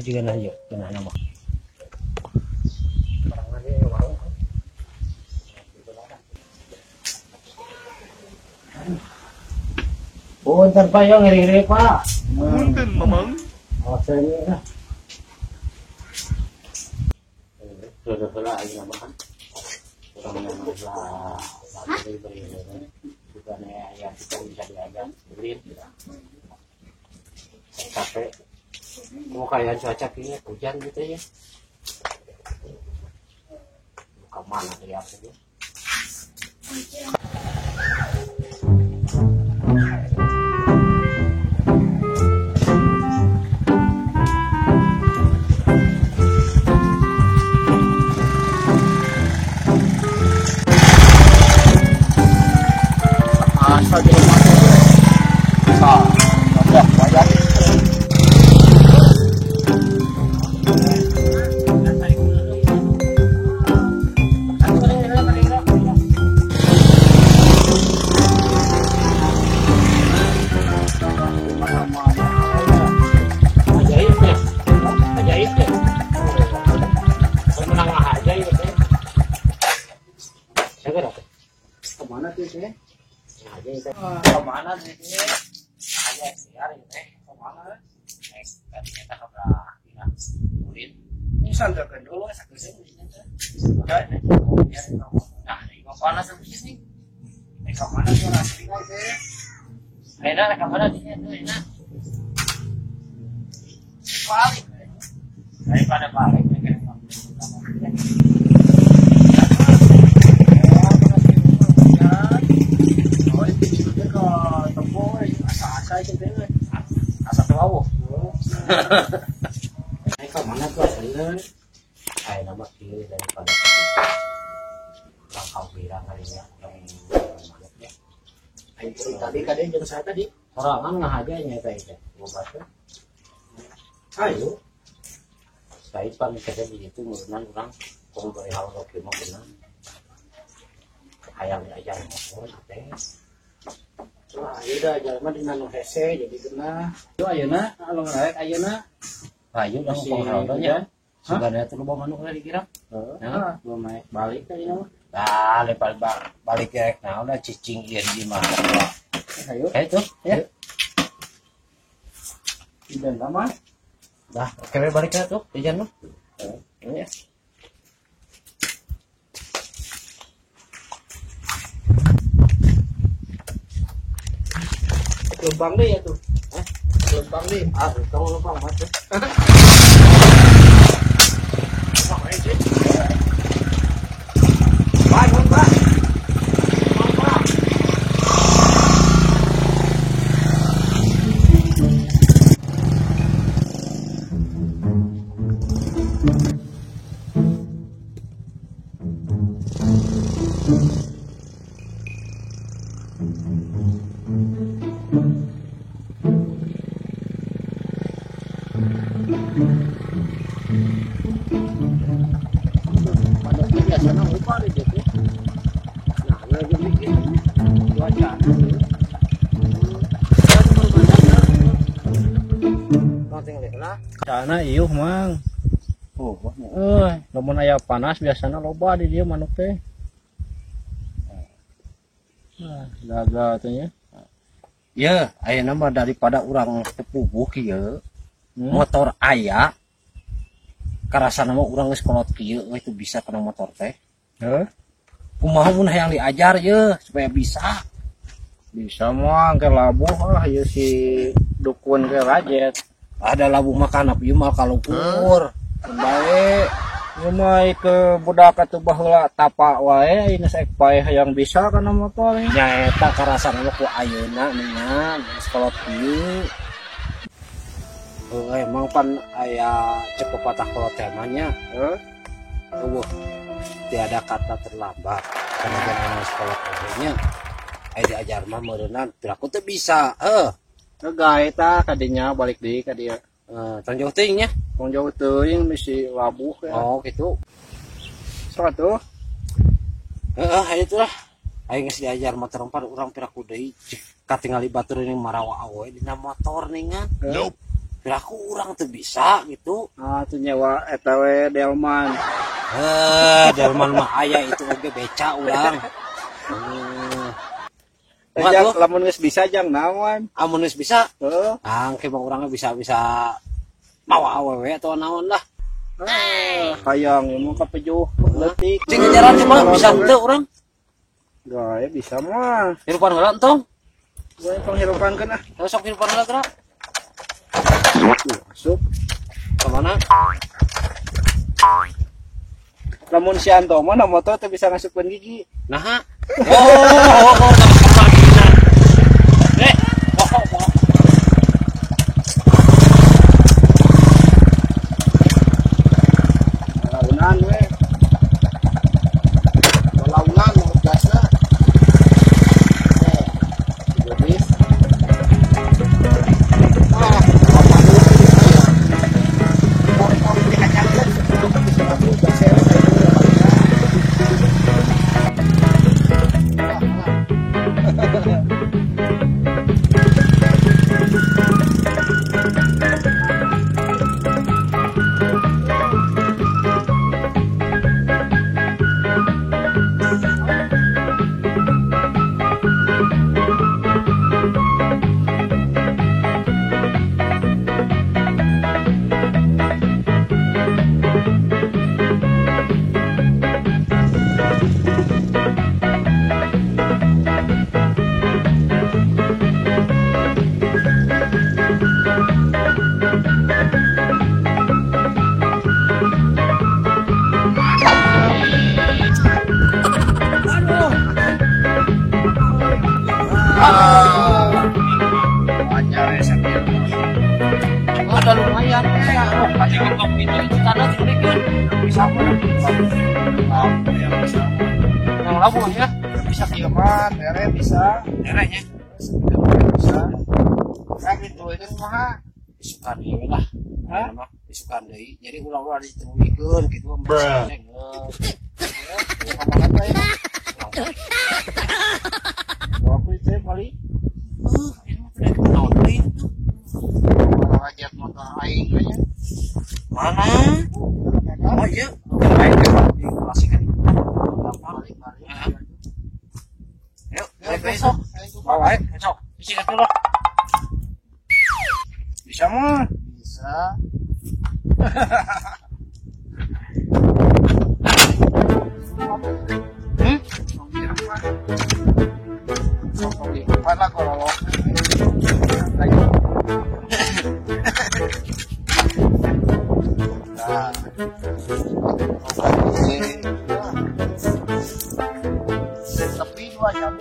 juga na yuk kena nama. Punten Pak yo ngiri-ngiri Pak. Punten Mamang. Ini lah. Sudah lagi namakan. Sudah menambah beri bukan ya kita bisa diajak beri. Capek. Mau kayak cuaca kayaknya hujan gitu ya. Kemana lihat ini? Asal di rumah udah banyak. Kemana tuh sih? Kemana sih? Ada siar teh. Kemana? Tadinya tak keberah. Murid. Ini santai kan dulu sakit nah, ini kemana sih sini? Ini kemana tuh nasi teh? Enak kemana dia tuh enak? Balik. Daripada balik kan. Asa tahu. Ay kemana tuh asalnya? Ay nama kiri daripada langkau bilang kalinya yang ay tadi kadang jam saya tadi sorangan ngahaganya tadi ngobatnya. Ayo. Saya pan kerja di situ ngurunan orang kong beri hal lo kimo benar. Ayam ajar motor teh. Wah, udah jalan di nano hese jadi kena. Itu ayeuna alo ngarek ayeuna. Ayo dah ngomong halnya. Sebenarnya tuh loba manuk lah dikira. Heeh, belum naik balik tadi nama. Nah, lepas balik rek nah udah cicing ieu di mana. Ayo. Tuh, ya. Dan lama. Dah, oke balik ya tuh, jajan mah. Ya. Lubang deh ya tuh. Lubang deh. Kamu lubang mas. Lubang aja. Bangun pak. Biasanya lupa deh gitu. Nah, lagi bikin cuaca. Kana ieuh mang. Oh, Lamun aya panas biasana loba di dieu manuk teh. Nah, daga teh nya. ya, ayeuna mah daripada urang tepubuh kieu, motor aya. Karasana mah urang geus kolot kieu itu bisa kana motor teh. Heuh. Kumaha mun hayang diajar ye supaya bisa. Bisa mah ke labuh ieu si dukun ke rajet. Ada labuh makan api mah kalukur. Bae ieu mah ke budak atuh baheula tapa wae ini saek paeh hayang bisa kana motor. Nya eta karasana mah ku ayeuna nengan geus kolot kieu. Emang pan aya cepet patah kolot temanya. Tiada kata terlambat karena jangan sekolah kohnya. Diajar mah meureunna aku teh bisa. Ngegae tah kadinya balik deui ka dieu. Tong jauh teuing nya. Tong jauh teuing misi labuh ya. Oh gitu. Sok atuh. Heeh, itu lah. Aing geus diajar motor 4 urang piraku deui. Katingali batur ini marawa awe dina motor ningan. Nope. Aku orang tuh bisa gitu. Ah, tuh nyewa ETW Delman. Delman mah aya itu oge beca urang. Jang lamun geus bisa jang naon? Amun geus bisa, Heuh. angke mah urangnya bisa mawa awewe atau naon lah. Hayang mun kapejuh leutik. Cing ngajaran cuma bisa henteu urang. Gae bisa mah. Hirupan heula entong. Gue penghirupankeun ah. Sok hirupan heula geura. Masuk. Ka mana? Lamun si Anto mah na motor teh bisa ngasupkeun gigi. Nah. Oh, sama gina. Launan we. Launan mau gasna. Jadi Ada lumayan ya. Oh, pasti ngomong itu tanah diberikan. Bisa mana? Yang labu ya. bisa kiamat, ere bisa. Erenya. Bisa. Kan itu ini mah Isukan deui lah. Hah? Isukan deui. Jadi ulang-ulang ditungguikeun gitu. aku itu kali ajak motor aing aja. Mana? Oh iya. Baik di kelas kan. Yuk, besok. Bawa besok. Sikat dulu. Bisa mah. Bisa. Mana kalau Tapi 2 jam.